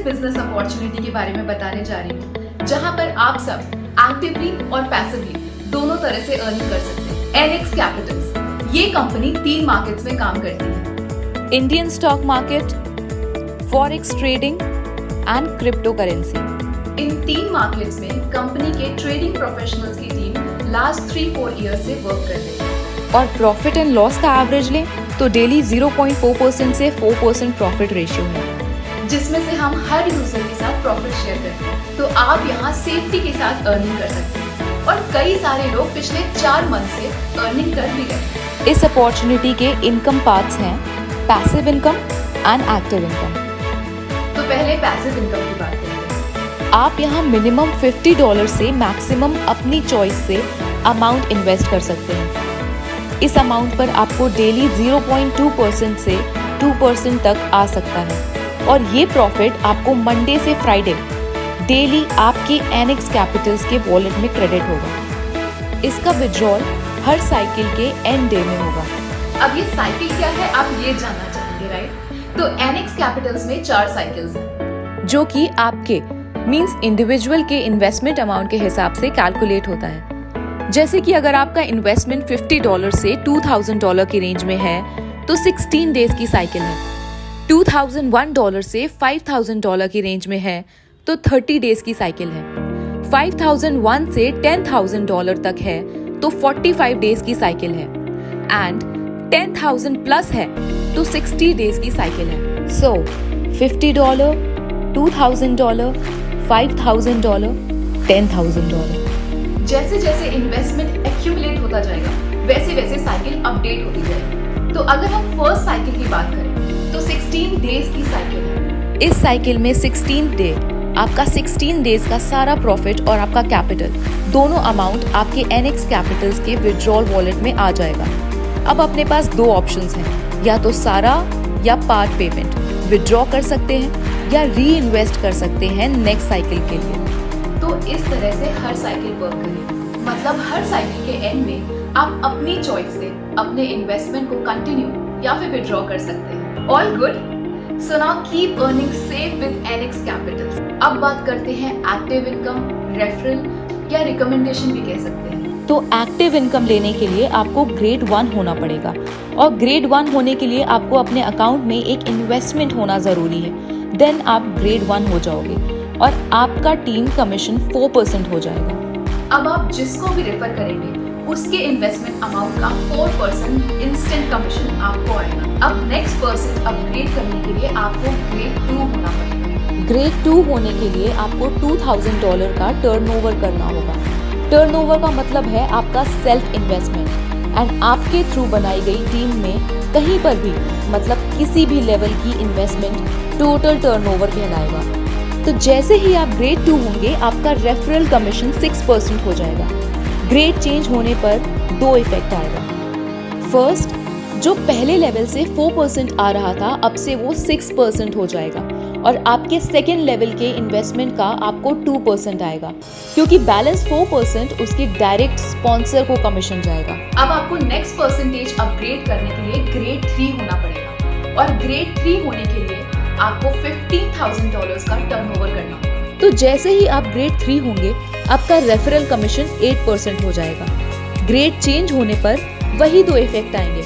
Business opportunity के बारे में बताने जा रही हूँ, जहाँ पर आप सब एक्टिवली और पैसिवली दोनों तरह से अर्न कर सकते हैं। NX कैपिटल्स ये कंपनी 3 मार्केट्स में काम करती है। Indian stock market, forex trading and crypto currency. In 3 markets में कंपनी के ट्रेडिंग प्रोफेशनल्स की टीम लास्ट 3-4 ईयर्स से वर्क कर रही है। और प्रॉफिट एंड लॉस का एवरेज लें तो डेली 0.4% से 4% प्रॉफिट रेशियो है, जिसमें से हम हर यूजर के साथ प्रॉफिट शेयर करते हैं। तो आप यहाँ सेफ्टी के साथ अर्निंग कर सकते हैं और कई सारे लोग पिछले 4 मंथ से अर्निंग कर भी रहे हैं। इस अपॉर्चुनिटी के इनकम पार्ट्स हैं passive income and active income. तो पहले पैसिव इनकम की बात करते हैं। आप यहाँ मिनिमम $50 से मैक्सिमम अपनी चॉइस से अमाउंट इन्वेस्ट कर सकते हैं। इस अमाउंट पर आपको डेली 0.2% से 2% तक आ सकता है और ये प्रॉफिट आपको मंडे से फ्राइडे डेली आपके NX कैपिटल्स के वॉलेट में क्रेडिट होगा। इसका विड्रॉल हर साइकिल के एंड डे में होगा। अब ये साइकिल क्या है आप ये जानना चाहेंगे, राइट? तो NX कैपिटल्स में 4 साइकिल्स हैं, जो कि आपके मींस इंडिविजुअल के इन्वेस्टमेंट अमाउंट के हिसाब से कैलकुलेट होता है। जैसे कि अगर आपका इन्वेस्टमेंट $50 से $2000 की रेंज में है तो 16 डेज की साइकिल है। $2001 से $5000 की रेंज में है तो 30 डेज की साइकिल है। 5001 से $10,000 तक है तो 45 डेज की साइकिल है एंड 10,000 प्लस है तो 60 डेज की साइकिल है। सो $50, $2000, $5,000, $10,000। जैसे जैसे इन्वेस्टमेंट एक्यूमुलेट होता जाएगा वैसे वैसे साइकिल अपडेट होती जाएगी। तो अगर हम फर्स्ट साइकिल की बात करें तो 16 डेज की साइकिल है। इस साइकिल में 16 डे आपका 16 डेज का सारा प्रॉफिट और आपका कैपिटल दोनों अमाउंट आपके NX कैपिटल्स के विड्रॉल वॉलेट में आ जाएगा। अब अपने पास 2 ऑप्शंस हैं, या तो सारा या पार्ट पेमेंट विड्रॉ कर सकते हैं या री इन्वेस्ट कर सकते हैं नेक्स्ट साइकिल के लिए। तो इस तरह से हर साइकिल वर्क करेगी, मतलब हर साइकिल के एंड में आप अपनी चॉइस से अपने इन्वेस्टमेंट को कंटिन्यू या फिर विड्रॉ कर सकते हैं। All good? So now keep earning safe with NX Capitals. अब बात करते हैं एक्टिव इनकम, रेफरल या रिकमेंडेशन भी कह सकते हैं। तो एक्टिव इनकम लेने के लिए आपको ग्रेड 1 होना पड़ेगा और ग्रेड 1 होने के लिए आपको अपने अकाउंट में एक इन्वेस्टमेंट होना जरूरी है। देन आप ग्रेड 1 हो जाओगे और आपका टीम कमीशन 4% हो जाएगा। अब आप जिसको भी रेफर करेंगे उसके इन्वेस्टमेंट अमाउंट का 4% इंस्टेंट कमीशन आपको आएगा। अब नेक्स्ट पर्सन अपग्रेड करने के लिए आपको ग्रेड 2 होना पड़ेगा। ग्रेड 2 होने के लिए आपको $2000 का टर्नओवर करना होगा। टर्नओवर का मतलब है आपका सेल्फ इन्वेस्टमेंट एंड आपके थ्रू बनाई गई टीम में कहीं पर भी मतलब किसी भी लेवल की इन्वेस्टमेंट टोटल टर्नओवर कहलाएगा। तो जैसे ही आप ग्रेड 2 होंगे आपका रेफरल कमीशन 6% हो जाएगा। ग्रेड चेंज होने पर 2 इफेक्ट आएगा। फर्स्ट, जो पहले लेवल से 4% आ रहा था अब से वो 6% हो जाएगा और आपके सेकेंड लेवल के इन्वेस्टमेंट का आपको 2% आएगा, क्योंकि बैलेंस 4% उसके डायरेक्ट स्पॉन्सर को कमीशन जाएगा। अब आपको नेक्स्ट परसेंटेज अपग्रेड करने के लिए ग्रेड 3 होना पड़ेगा और ग्रेड 3 होने के लिए आपको $15,000 का टर्नओवर करना होगा। तो जैसे ही आप ग्रेड 3 होंगे आपका रेफरल कमीशन 8% हो जाएगा। ग्रेड चेंज होने पर वही 2 इफेक्ट आएंगे।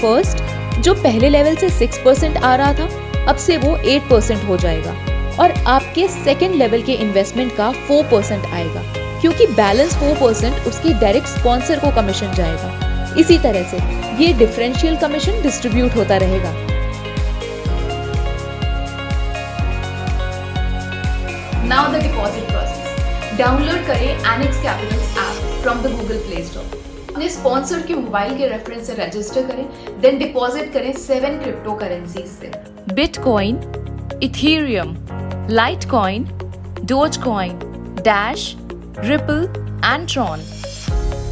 फर्स्ट, जो पहले लेवल से 6% आ रहा था अब से वो 8% हो जाएगा और आपके सेकेंड लेवल के इन्वेस्टमेंट का 4% आएगा, क्योंकि बैलेंस 4% उसकी डायरेक्ट स्पॉन्सर को कमीशन जाएगा। इसी तरह से ये डिफरेंशियल कमीशन डिस्ट्रीब्यूट होता रहेगा। Now the deposit process. Download करें NX Capitals app from the Google play store. अपने स्पॉन्सर के मोबाइल के रेफरेंस से रजिस्टर करें, देन डिपॉजिट करें 7 क्रिप्टो करेंसीज से। Bitcoin, Ethereum, Litecoin, Dogecoin, dash, ripple and Tron.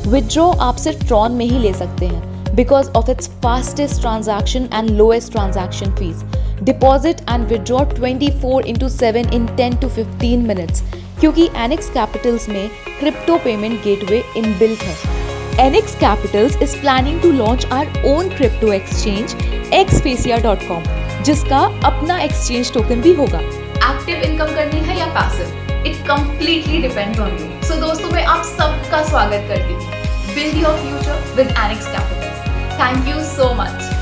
Withdraw आप सिर्फ ट्रॉन में ही ले सकते हैं because of its fastest transaction and lowest transaction fees. Deposit and withdraw 24/7 in 10 to 15 minutes, क्योंकि NX कैपिटल्स में क्रिप्टो पेमेंट गेटवे इनबिल्ट है। NX Capitals is planning to launch our own crypto exchange xfacia.com, जिसका अपना exchange token भी होगा। Active income करनी है या passive, it completely depends on you. So दोस्तों, मैं आप सबका स्वागत करती हूँ build your future with Annex Capital. Thank you so much.